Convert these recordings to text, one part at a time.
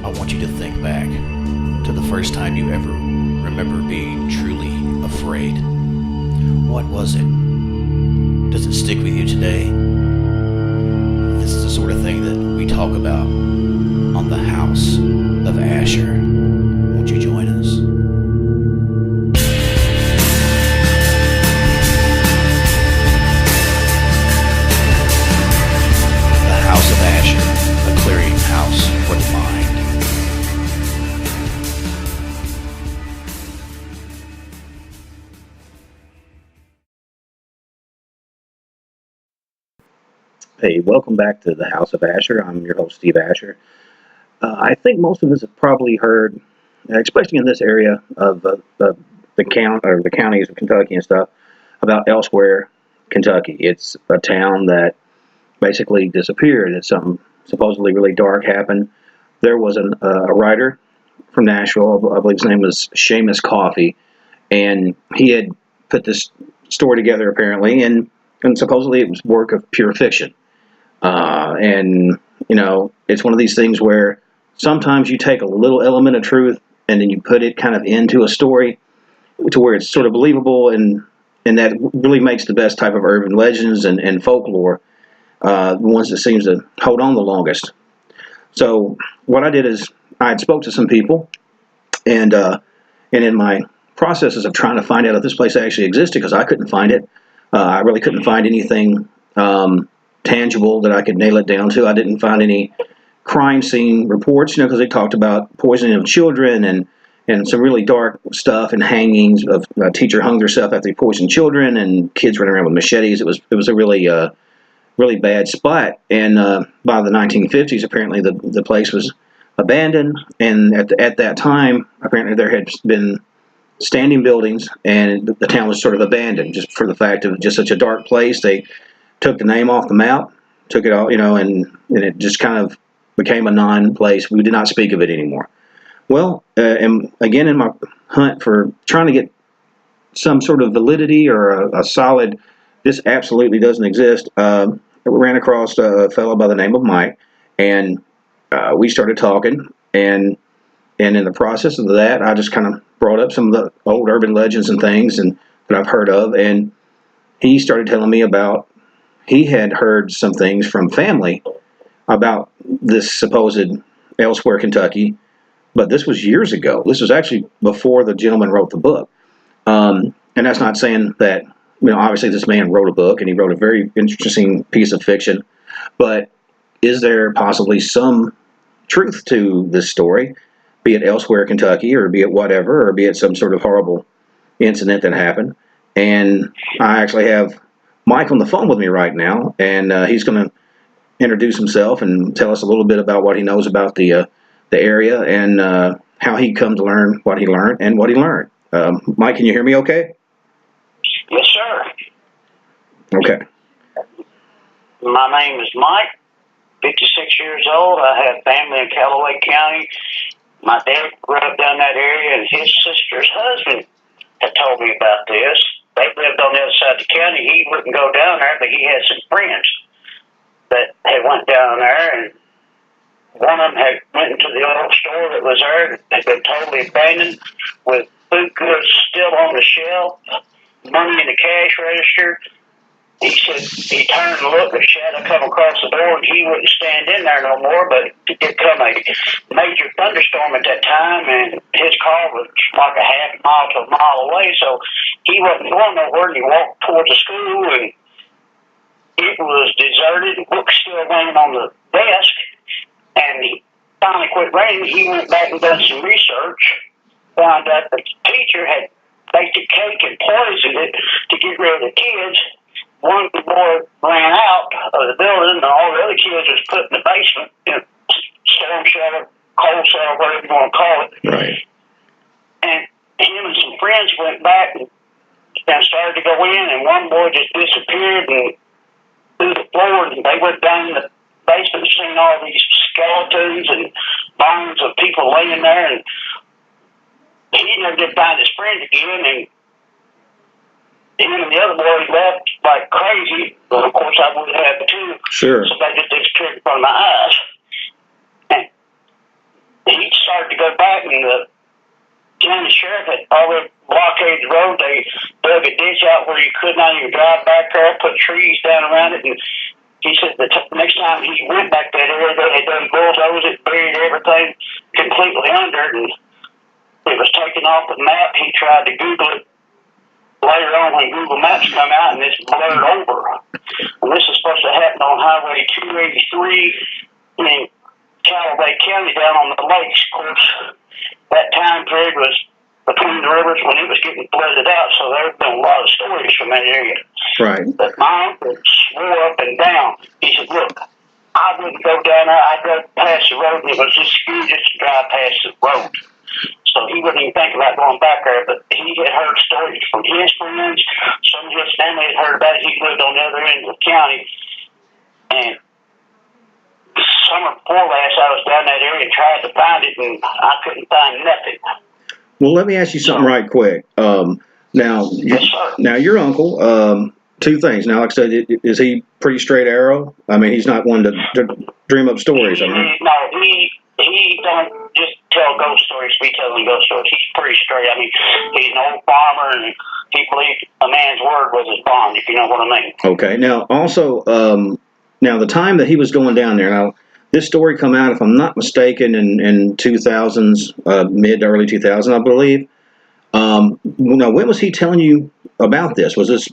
I want you to think back to the first time you ever remember being truly afraid. What was it? Does it stick with you today? This is the sort of thing that we talk about on the House of Asher. Won't you join us? The House of Asher, a clearing house for the mind. Hey, welcome back to the House of Asher. I'm your host, Steve Asher. I think most of us have probably heard, especially in this area of the counties of Kentucky and stuff, about Elsewhere, Kentucky. It's a town that basically disappeared. It's something supposedly really dark happened. There was a writer from Nashville, I believe his name was Seamus Coffey, and he had put this story together apparently, and supposedly it was work of pure fiction. And, you know, it's one of these things where sometimes you take a little element of truth and then you put it kind of into a story to where it's sort of believable, and that really makes the best type of urban legends and folklore, the ones that seems to hold on the longest. So what I did is I had spoke to some people, and in my processes of trying to find out if this place actually existed, because I couldn't find it, I really couldn't find anything tangible that I could nail it down to. I didn't find any crime scene reports, because they talked about poisoning of children and some really dark stuff, and hangings of a teacher hung herself after they poisoned children, and kids running around with machetes. It was a really bad spot. And by the 1950s, apparently the place was abandoned, and at that time, apparently there had been standing buildings, and the town was sort of abandoned just for the fact of just such a dark place. They took the name off the map, took it all, and it just kind of became a non-place. We did not speak of it anymore. Well, and again, in my hunt for trying to get some sort of validity or a solid, this absolutely doesn't exist, I ran across a fellow by the name of Mike, and we started talking, and in the process of that, I just kind of brought up some of the old urban legends and things that I've heard of, and he started telling me about, he had heard some things from family about this supposed Elsewhere, Kentucky, but this was years ago. This was actually before the gentleman wrote the book. And that's not saying that, obviously this man wrote a book, and he wrote a very interesting piece of fiction, but is there possibly some truth to this story, be it Elsewhere, Kentucky, or be it whatever, or be it some sort of horrible incident that happened? And I actually have Mike on the phone with me right now, and he's going to introduce himself and tell us a little bit about what he knows about the area, and how he come to learn what he learned and what he learned. Mike, can you hear me okay? Yes, sir. Okay. My name is Mike, 56 years old. I have family in Callaway County. My dad grew up down that area, and his sister's husband had told me about this. They lived on the other side of the county. He wouldn't go down there, but he had some friends that had went down there, and one of them had went into the old store that was there, had been totally abandoned, with food goods still on the shelf, money in the cash register. He said he turned to look, a shadow come across the door, and he wouldn't stand in there no more, but it did come a major thunderstorm at that time, and his car was like a half mile to a mile away, so he wasn't going nowhere, and he walked towards the school, and it was deserted, books still laying on the desk, and he finally quit raining. He went back and done some research, found out the teacher had baked a cake and poisoned it to get rid of the kids. One boy ran out of the building, and all the other kids was put in the basement, storm shelter, cold cellar, whatever you want to call it. Right. And him and some friends went back and started to go in, and one boy just disappeared and through the floor, and they went down in the basement, seeing all these skeletons and bones of people laying there, and he never did find his friend again, and him and the other boy left like crazy, but of course I would have too. Sure. So they just disappeared from my eyes. And he started to go back, and the county sheriff had already blockaded the road. They dug a ditch out where you could not even drive back there, put trees down around it, and he said the next time he went back that area, they had done bulldozed it, buried everything completely under it, and it was taken off the map. He tried to Google it later on when Google Maps come out, and it's blurred over. And this is supposed to happen on Highway 283 in Callaway County down on the lakes. Of course, that time period was between the rivers when it was getting flooded out, so there have been a lot of stories from that area. Right. But my uncle swore up and down. He said, look, I wouldn't go down there. I'd go past the road, and it was just scary just to drive past the road. So he wouldn't even think about going back there, but he had heard stories from his friends. Some of his family had heard about it. He lived on the other end of the county. And summer before last, I was down that area and tried to find it, and I couldn't find nothing. Well, let me ask you something right quick. Now, Yes, sir. now your uncle, two things. Now, like I said, is he pretty straight arrow? I mean, he's not one to dream up stories. I mean, No, he don't just tell ghost stories. We tell him ghost stories. He's pretty straight. I mean, he's an old farmer, and he believed a man's word was his bond, if you know what I mean. okay. Now, also, now the time that he was going down there. Now, this story come out, if I'm not mistaken, in 2000s, mid to early 2000s, I believe. Now, when was he telling you about this? Was this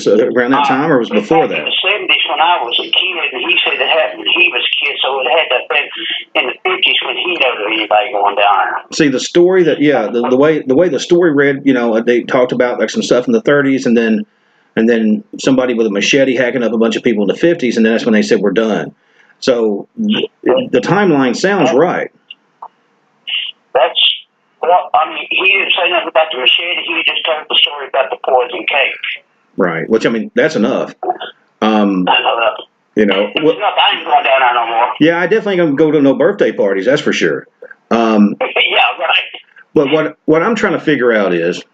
around that time, or was it before that? In the 70s when I was a kid, and he said it happened when he was a kid, so it had to have been in the 50s when he knew of anybody going down there. See, the story that, the way the story read, they talked about like some stuff in the 30s, and then somebody with a machete hacking up a bunch of people in the 50s, and then that's when they said we're done. So the timeline sounds right. That's, well, I mean, he didn't say nothing about the machete. He just told the story about the poison cake. Right. Which, I mean, that's enough. I know. You know. It's enough. I ain't going down there no more. Yeah, I definitely don't go to no birthday parties. That's for sure. Yeah, right. But what I'm trying to figure out is,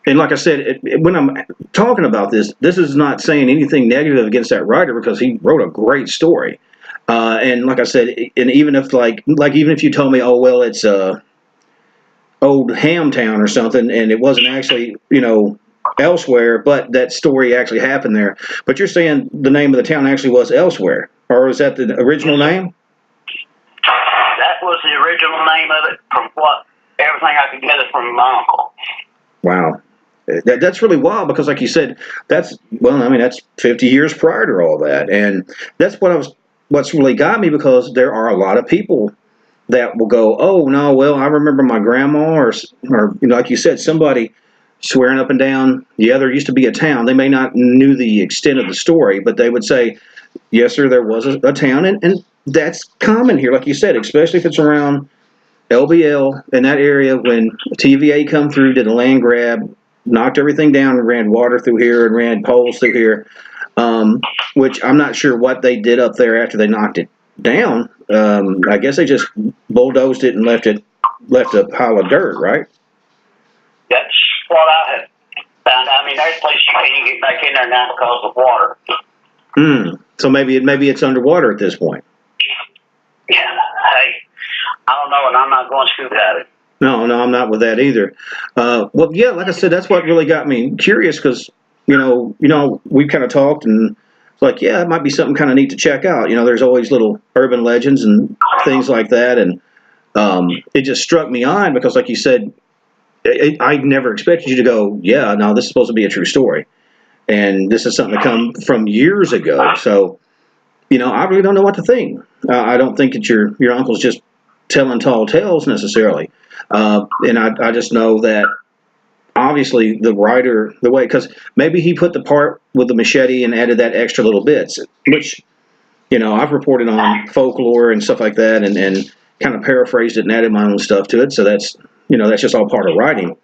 and like I said, when I'm talking about this is not saying anything negative against that writer, because he wrote a great story. And like I said, and even if even if you told me, oh well, it's old Hamtown or something, and it wasn't actually elsewhere, but that story actually happened there. But you're saying the name of the town actually was Elsewhere, or is that the original name? That was the original name of it, from everything I could gather from my uncle. Wow. That's really wild, because like you said, that's 50 years prior to all that. And that's what's really got me, because there are a lot of people that will go, oh no, well, I remember my grandma, or like you said, somebody swearing up and down, yeah, there used to be a town. They may not knew the extent of the story, but they would say, yes, sir, there was a town. And that's common here, like you said, especially if it's around LBL in that area, when TVA come through, did a land grab, knocked everything down, and ran water through here and ran poles through here, which I'm not sure what they did up there after they knocked it down. I guess they just bulldozed it and left a pile of dirt, right? That's what I had found out. I mean, there's places you can't even get back in there now because of water. So maybe it's underwater at this point. Yeah, hey, I don't know, and I'm not going to scoop at it. No, I'm not with that either. Well, yeah, like I said, that's what really got me curious, because we kind of talked, and it's like, yeah, it might be something kind of neat to check out. There's always little urban legends and things like that, and it just struck me on, because like you said, I never expected you to go, yeah, no, this is supposed to be a true story, and this is something that come from years ago. So, I really don't know what to think. I don't think that your uncle's just telling tall tales necessarily. And I just know that obviously the writer, the way, because maybe he put the part with the machete and added that extra little bits, which, I've reported on folklore and stuff like that, and kind of paraphrased it and added my own stuff to it. So that's just all part of writing.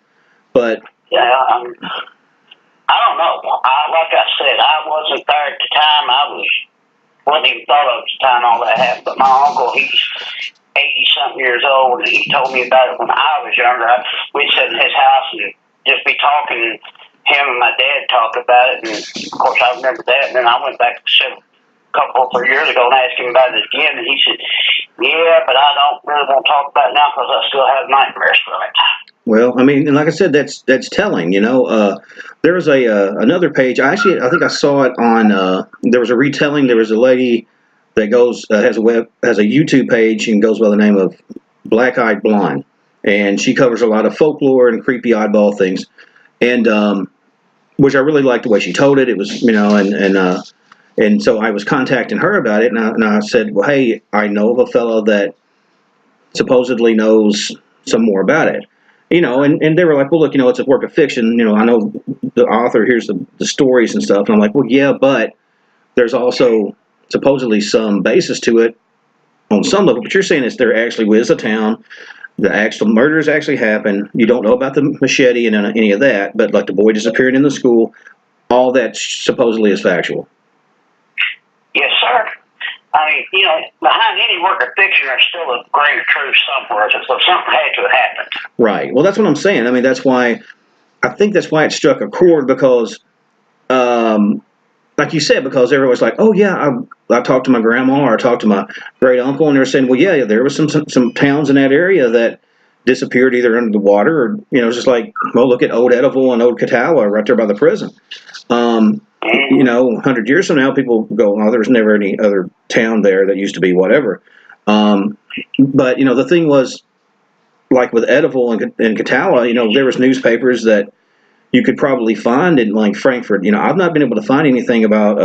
But yeah, I don't know. Like I said, I wasn't there at the time. Wasn't even thought of at the time all that happened. But my uncle, he's 80-something years old, and he told me about it when I was younger. We'd sit in his house and just be talking. Him and my dad talked about it, and of course I remember that. And then I went back a couple or 3 years ago and asked him about it again, and he said, Yeah, but I don't really want to talk about it now because I still have nightmares from it. Well, I mean, and like I said, that's telling. There was another page. I think I saw it on. There was a retelling. There was a lady that goes has a YouTube page and goes by the name of Black Eyed Blonde, and she covers a lot of folklore and creepy oddball things, and which I really liked the way she told it. It was and so I was contacting her about it, and I said, well, hey, I know of a fellow that supposedly knows some more about it. And they were like, well, look, it's a work of fiction. I know the author, here's the stories and stuff. And I'm like, well, yeah, but there's also supposedly some basis to it on some level. But you're saying there actually is a town. The actual murders actually happened. You don't know about the machete and any of that, but like the boy disappearing in the school, all that supposedly is factual. Yes, sir. I mean, behind any work of fiction, there's still a grain of truth somewhere. So something had to have happened. Right. Well, that's what I'm saying. I mean, I think that's why it struck a chord because, like you said, because everyone's like, oh, yeah, I talked to my grandma or I talked to my great uncle, and they were saying, well, yeah, there was some towns in that area that disappeared either under the water or, just like, well, look at Old Edival and Old Catawba right there by the prison. 100 years from now, people go, oh, there was never any other town there that used to be whatever. But, the thing was, like with Edival and Catawba, there was newspapers that you could probably find in, like, Frankfort. I've not been able to find anything about,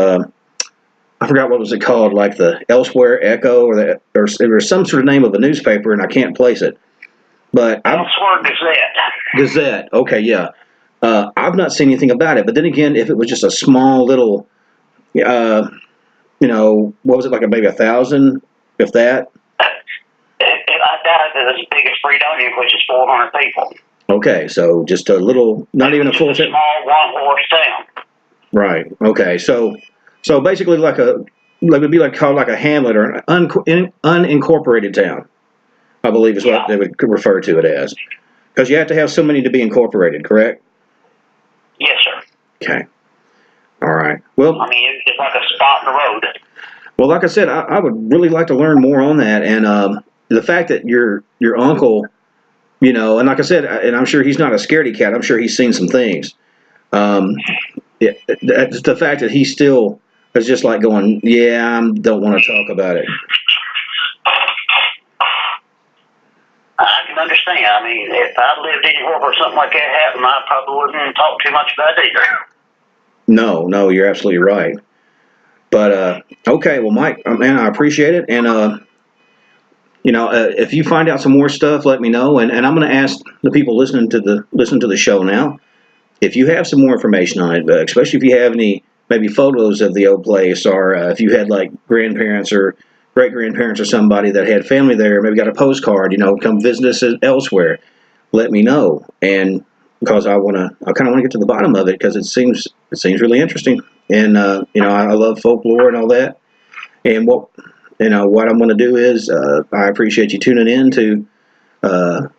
I forgot what was it called, like the Elsewhere Echo, or there was some sort of name of a newspaper, and I can't place it. But Elsewhere Gazette. Gazette, okay, yeah. I've not seen anything about it. But then again, if it was just a small little, what was it, like maybe 1,000, if that? I doubt it as big as Fredonia, which is 400 people. Okay, so just a little, not even a full small one-horse town. Right. Okay. So basically, it would be called like a hamlet or an unincorporated town, I believe is what they would refer to it as, because you have to have so many to be incorporated. Correct? Yes, sir. Okay. All right. Well, I mean, it's like a spot in the road. Well, like I said, I would really like to learn more on that, and the fact that your uncle, and like I said, and I'm sure he's not a scaredy cat. I'm sure he's seen some things. The fact that he still is just like going, yeah, I don't want to talk about it. I can understand. I mean, if I lived anywhere where something like that happened, I probably wouldn't talk too much about it either. No, you're absolutely right. But okay, well, Mike, man, I appreciate it, and if you find out some more stuff, let me know, and I'm going to ask the people listening to the show now, if you have some more information on it, especially if you have any maybe photos of the old place, or if you had like grandparents or great-grandparents or somebody that had family there, maybe got a postcard, come visit us elsewhere, let me know. And because I kind of want to get to the bottom of it, because it seems really interesting. And, I love folklore and all that. And what I'm going to do is, I appreciate you tuning in to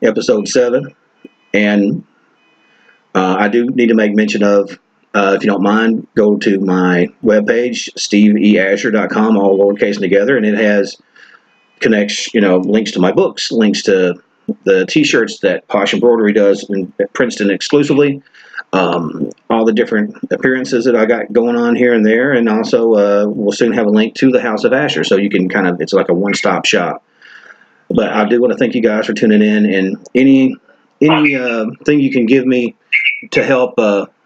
episode 7. And I do need to make mention of, if you don't mind, go to my webpage, steveeasher.com, all lowercase and together, and it connects, links to my books, links to the T-shirts that Posh Embroidery does in Princeton exclusively, all the different appearances that I got going on here and there, and also we'll soon have a link to the House of Asher, so you can it's like a one-stop shop. But I do want to thank you guys for tuning in, and any thing you can give me to help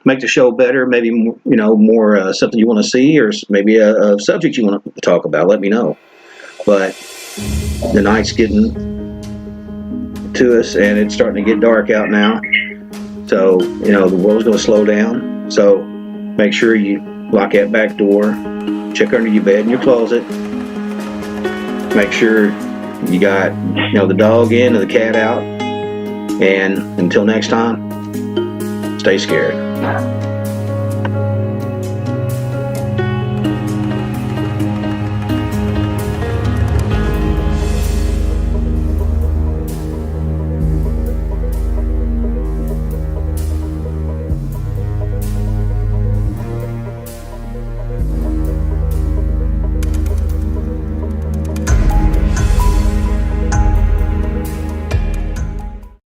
make the show better, maybe more something you want to see, or maybe a subject you want to talk about, let me know. But the night's getting to us, and it's starting to get dark out now, so the world's going to slow down. So make sure you lock that back door, check under your bed and your closet, make sure you got the dog in and the cat out, and until next time, stay scared.